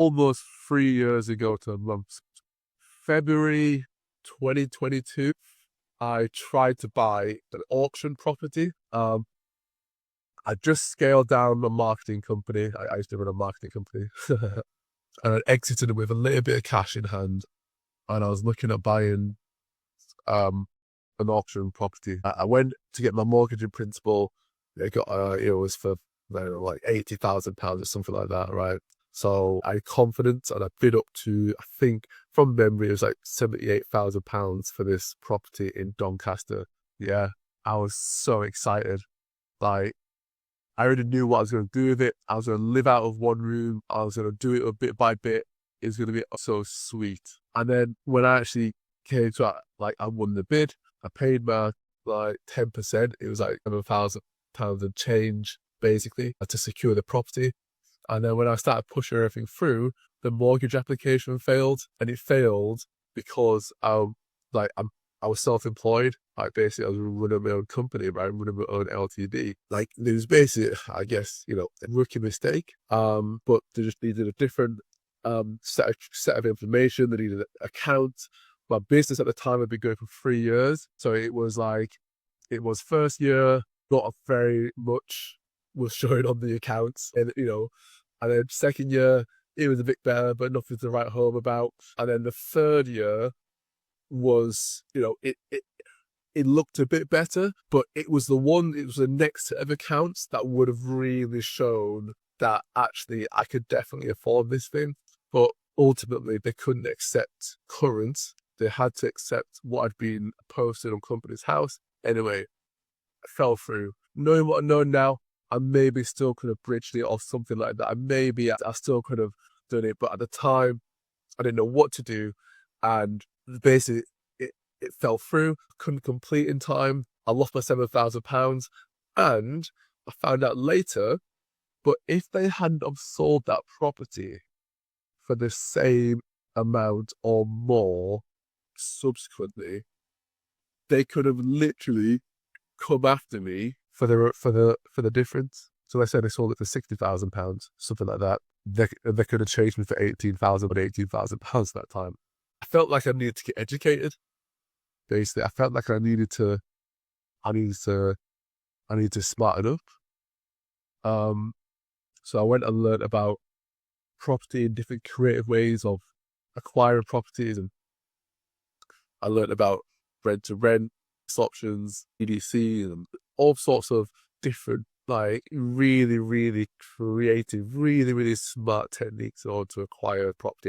almost 3 years ago to a month. February 2022, I tried to buy an auction property. I just scaled down my marketing company. I used to run a marketing company. And I exited it with a little bit of cash in hand. And I was looking at buying um, an auction property. I went to get my mortgage in principle. It got it was for I don't know, like £80,000 or something like that, right? So I had confidence and I bid up to, I think from memory, it was like £78,000 for this property in Doncaster. Yeah, I was so excited. Like, I already knew what I was going to do with it. I was going to live out of one room. I was going to do it a bit by bit. It was going to be so sweet. And then when I actually came to it, like, I won the bid. I paid my like 10%. It was like £7,000 and change, basically, to secure the property. And then when I started pushing everything through, the mortgage application failed, and it failed because I was self-employed. Like, basically, I was running my own company, right? Running my own LTD. Like, there was basically, I guess, a rookie mistake. But they just needed a different set of information. They needed an account. My business at the time had been going for 3 years, so it was first year, not very much was showing on the accounts, and then second year it was a bit better, but nothing to write home about. And then the third year was, it looked a bit better, but it was the next set of accounts that would have really shown that actually I could definitely afford this thing. But ultimately, they couldn't accept current. They had to accept what had been posted on Companies House. Anyway, I fell through. Knowing what I know now, I maybe still could have bridged it or something like that. I still could have done it, but at the time, I didn't know what to do. And basically, it fell through. Couldn't complete in time. I lost my £7,000. And I found out later, but if they hadn't have sold that property for the same amount or more subsequently, they could have literally come after me for the difference. So they said they sold it for £60,000, something like that. They could have changed me for 18,000, but £18,000 that time. I felt like I needed to get educated. Basically, I felt like I needed to smarten up. So I went and learned about property and different creative ways of acquiring properties, and I learned about rent to rent options, EDC, and all sorts of different, like, really, really creative, really, really smart techniques in order to acquire property.